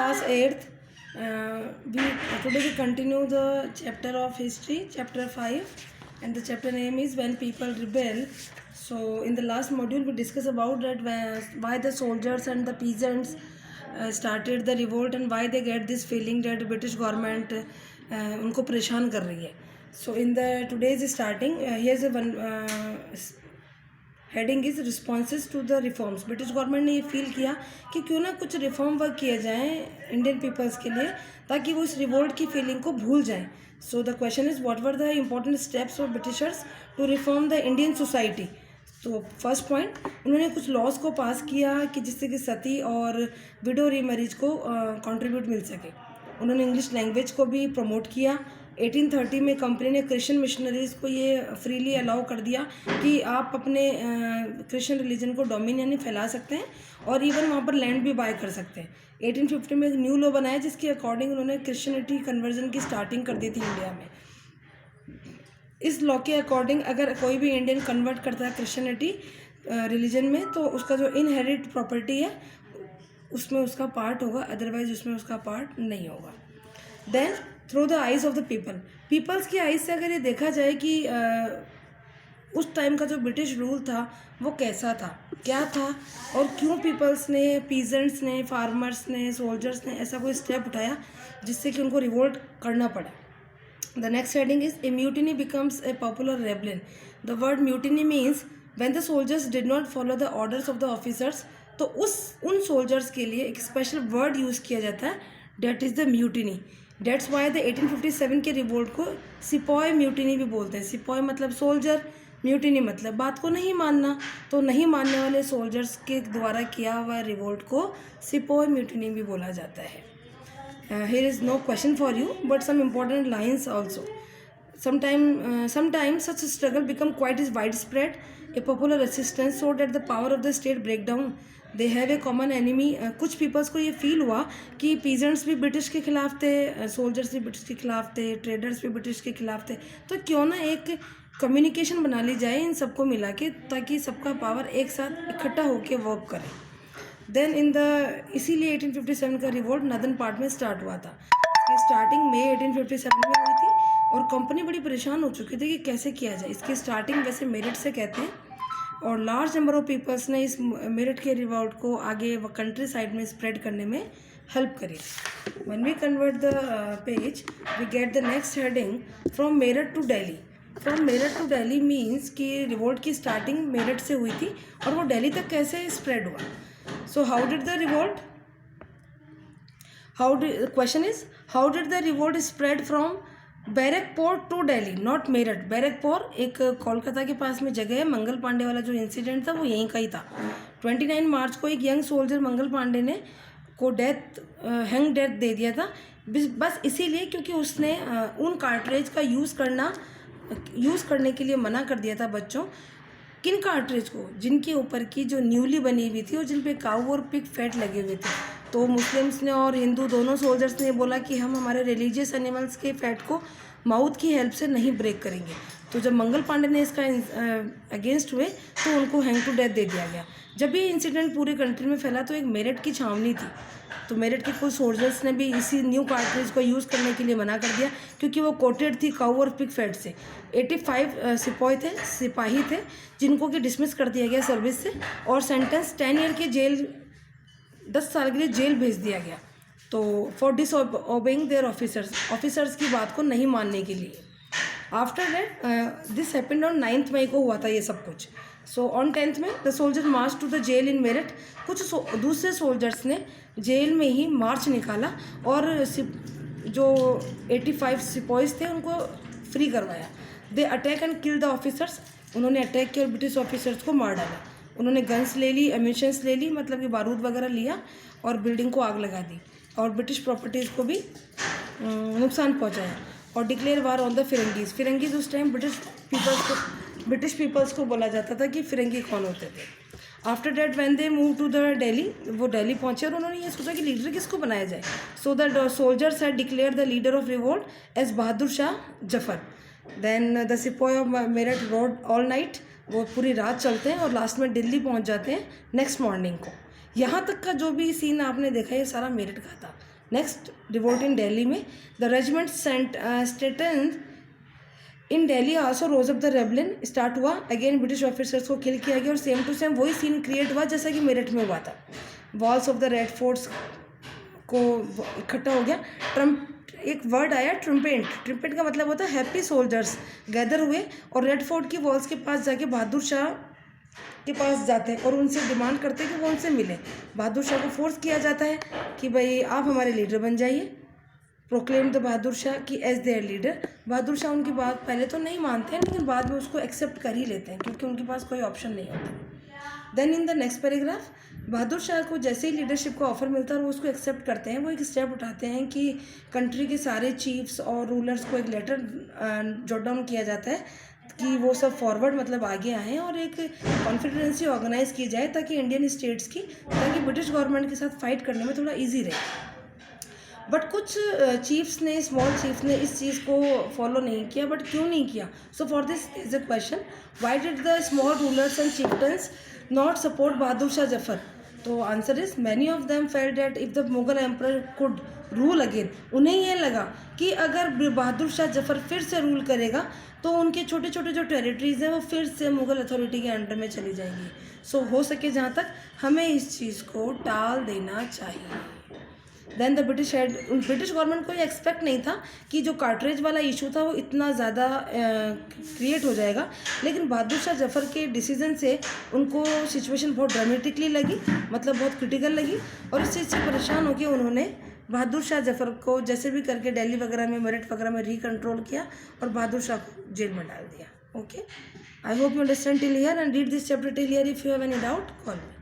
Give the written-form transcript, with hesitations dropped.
class 8th. We today we continue the chapter of history, chapter 5, and the chapter name is When People Rebel. So in the last module we discussed about that why the soldiers and the peasants started the revolt and why they get this feeling that the British government उनको परेशान कर रही है. So in the today's starting, here's a one heading is responses to the reforms. British government ने ये feel किया कि क्यों ना कुछ रिफॉर्म वर्क किए जाएँ इंडियन पीपल्स के लिए ताकि वो इस रिवोल्ट की फीलिंग को भूल जाएँ. So the question is what were the important steps for Britishers to reform the Indian society. तो फर्स्ट पॉइंट, उन्होंने कुछ लॉज को पास किया कि जिससे कि सती और विडो रीमैरिज को कंट्रीब्यूट मिल सके. उन्होंने इंग्लिश लैंग्वेज को भी प्रमोट किया. 1830 में कंपनी ने क्रिश्चियन मिशनरीज़ को ये फ्रीली अलाउ कर दिया कि आप अपने क्रिश्चियन रिलीजन को डोमिन यानी फैला सकते हैं और इवन वहाँ पर लैंड भी बाय कर सकते हैं. 1850 में एक न्यू लॉ बनाया जिसके अकॉर्डिंग उन्होंने क्रिश्चियनिटी कन्वर्जन की स्टार्टिंग कर दी थी इंडिया में. इस लॉ के अकॉर्डिंग अगर कोई भी इंडियन कन्वर्ट करता है क्रिश्चियनिटी रिलीजन में तो उसका जो इनहेरिट प्रॉपर्टी है उसमें उसका पार्ट होगा, अदरवाइज उसमें उसका पार्ट नहीं होगा. Then through the eyes of the peoples की आइज़ से अगर ये देखा जाए कि उस टाइम का जो ब्रिटिश रूल था वो कैसा था, क्या था और क्यों पीपल्स ने, पीजेंट्स ने, फार्मर्स ने, सोल्जर्स ने ऐसा कोई स्टेप उठाया जिससे कि उनको रिवोल्ट करना पड़ा. The next heading is a mutiny becomes a popular rebellion. The word mutiny means when the soldiers did not follow the orders of the officers. तो उन सोल्जर्स के लिए एक स्पेशल वर्ड यूज़ किया जाता है, that is the mutiny. That's why the 1857 के revolt को सिपॉय म्यूटिनी भी बोलते हैं. सिपॉय मतलब सोल्जर, म्यूटिनी मतलब बात को नहीं मानना. तो नहीं मानने वाले सोल्जर्स के द्वारा किया हुआ रिवोल्ट को सिपॉय म्यूटिनी भी बोला जाता है. Here is no question for you but some important lines also. Sometimes such a struggle become quite is widespread, a popular resistance so that the power of the state break down. They have a common enemy. कुछ peoples को ये feel हुआ कि peasants भी British के खिलाफ थे, soldiers भी ब्रिटिश के खिलाफ थे, ट्रेडर्स भी ब्रिटिश के खिलाफ थे. तो क्यों ना एक कम्युनिकेशन बना ली जाए इन सबको मिला के ताकि सबका पावर एक साथ इकट्ठा होकर वर्क करे. देन इसीलिए 1857 का रिवोल्ट नदर्न पार्ट में स्टार्ट हुआ था. इसकी स्टार्टिंग मई 1857 में हुई थी और कंपनी बड़ी परेशान हो चुकी थी कि कैसे किया जाए. इसकी स्टार्टिंग वैसे मेरठ से कहते हैं और लार्ज नंबर ऑफ पीपल्स ने इस मेरठ के रिवोल्ट को आगे कंट्री साइड में स्प्रेड करने में हेल्प करी. When we convert the page we get the next heading from Meerut to Delhi. From Meerut to Delhi means कि रिवोल्ट की स्टार्टिंग मेरठ से हुई थी और वो दिल्ली तक कैसे स्प्रेड हुआ. So how did the revolt question is how did the revolt spread from Barrackpore to Delhi, not Meerut. Barrackpore एक कोलकाता के पास में जगह है. मंगल पांडे वाला जो इंसिडेंट था वो यहीं का ही था. 29 मार्च को एक यंग सोल्जर मंगल पांडे ने को हैंग डेथ दे दिया था बस इसीलिए क्योंकि उसने उन कार्ट्रेज का यूज़ करने के लिए मना कर दिया था बच्चों. किन कार्ट्रेज को? जिनके ऊपर की जो न्यूली बनी हुई थी और जिन पे काऊ और पिग फैट लगे हुए थे. तो मुस्लिम्स ने और हिंदू दोनों सोल्जर्स ने बोला कि हम हमारे रिलीजियस एनिमल्स के फैट को माउथ की हेल्प से नहीं ब्रेक करेंगे. तो जब मंगल पांडे ने इसका अगेंस्ट हुए तो उनको हैंग टू डेथ दे दिया गया. जब ये इंसिडेंट पूरे कंट्री में फैला तो एक मेरठ की छावनी थी, तो मेरठ के कुछ सोल्जर्स ने भी इसी न्यू कार्ट्रिज को यूज़ करने के लिए मना कर दिया क्योंकि वो कोटेड थी काऊ और पिग फैट से. 85 सिपाही थे जिनको कि डिसमिस कर दिया गया सर्विस से और सेंटेंस 10 ईयर के जेल, 10 साल के लिए जेल भेज दिया गया. तो for disobeying their officers की बात को नहीं मानने के लिए. After that this happened on 9 मई को हुआ था ये सब कुछ. सो ऑन 10 में the soldier march to the jail in Meerut. कुछ दूसरे सोल्जर्स ने जेल में ही मार्च निकाला और जो 85 सिपाहीज थे उनको फ्री करवाया. They attack and kill the officers. उन्होंने अटैक किया और ब्रिटिश ऑफिसर्स को मार डाला. उन्होंने गन्स ले ली, एम्यूनिशंस ले ली, मतलब कि बारूद वगैरह लिया और बिल्डिंग को आग लगा दी और ब्रिटिश प्रॉपर्टीज़ को भी नुकसान पहुंचाया. और डिक्लेयर वार ऑन द फिरंगीज उस टाइम ब्रिटिश पीपल्स को बोला जाता था कि फिरंगी कौन होते थे. After that when they move to the Delhi, वो दिल्ली पहुंचे और उन्होंने ये सोचा कि लीडर किसको बनाया जाए. So the soldiers had declare the leader of revolt as Bahadur Shah Zafar. Then the सिपाही of Meerut rode all night. वो पूरी रात चलते हैं और लास्ट में दिल्ली पहुंच जाते हैं नेक्स्ट मॉर्निंग को. यहाँ तक का जो भी सीन आपने देखा ये सारा मेरठ का था. नेक्स्ट रिवोल्ट इन दिल्ली में the regiment stationed in Delhi also rose up the rebellion start हुआ, अगेन ब्रिटिश ऑफिसर्स को किल किया गया और सेम टू सेम वही सीन क्रिएट हुआ जैसा कि मेरठ में हुआ था। Walls of the Red Forts को इकट्ठा हो गया। ट्रम्प एक वर्ड आया ट्रम्पेट, ट्रम्पेट का मतलब होता है हैप्पी सोल्जर्स गैदर हुए और रेड फोर्ट की वॉल्स के पास जाके बहादुर शाह के पास जाते हैं और उनसे डिमांड करते हैं कि वो उनसे मिले। बहादुर शाह को फोर्स किया जाता है कि भाई आप हमारे लीडर बन जाइए, प्रोक्लेम द बहादुर शाह की as there leader. Bahadur Shah उनकी बात पहले तो नहीं मानते हैं लेकिन बाद में उसको एक्सेप्ट कर ही लेते हैं क्योंकि उनके पास कोई ऑप्शन नहीं होता। Then in the next paragraph Bahadur Shah को जैसे ही लीडरशिप का ऑफर मिलता है और वो उसको एक्सेप्ट करते हैं, वो एक स्टेप उठाते हैं कि कंट्री के सारे चीफ्स और रूलर्स को एक लेटर जॉट डाउन किया जाता है कि वो सब फॉरवर्ड मतलब आगे आएँ और एक कॉन्फिडेंसी ऑर्गेनाइज की जाए ताकि इंडियन स्टेट्स की, ताकि ब्रिटिश गवर्नमेंट के साथ फाइट करने में थोड़ा ईजी रहे। बट कुछ चीफ्स ने, स्मॉल चीफ्स ने इस चीज़ को फॉलो नहीं किया। बट क्यों नहीं किया? So for this is a question, why did the small rulers and chieftains not support Bahadur Shah Zafar? तो answer is many of them felt that if the Mughal emperor could rule again. उन्हें ये लगा कि अगर बहादुर शाह जफर फिर से रूल करेगा तो उनके छोटे छोटे जो टेरिटरीज हैं वो फिर से मुगल अथॉरिटी के अंडर में चली जाएंगी। सो हो सके जहाँ तक हमें इस चीज़ को टाल देना चाहिए। देन द ब्रिटिश गवर्नमेंट को ये एक्सपेक्ट नहीं था कि जो कार्ट्रेज वाला इशू था वो इतना ज़्यादा क्रिएट हो जाएगा, लेकिन बहादुर शाह जफर के डिसीजन से उनको सिचुएशन बहुत ड्रामेटिकली लगी, मतलब बहुत क्रिटिकल लगी और इस चीज़ से परेशान होकर उन्होंने बहादुर शाह जफर को जैसे भी करके दिल्ली वगैरह में, मेरठ वगैरह में रिकंट्रोल किया और बहादुर शाह को जेल में डाल दिया। Okay, I hope you understand till here and read this chapter till here. If you have any doubt call me.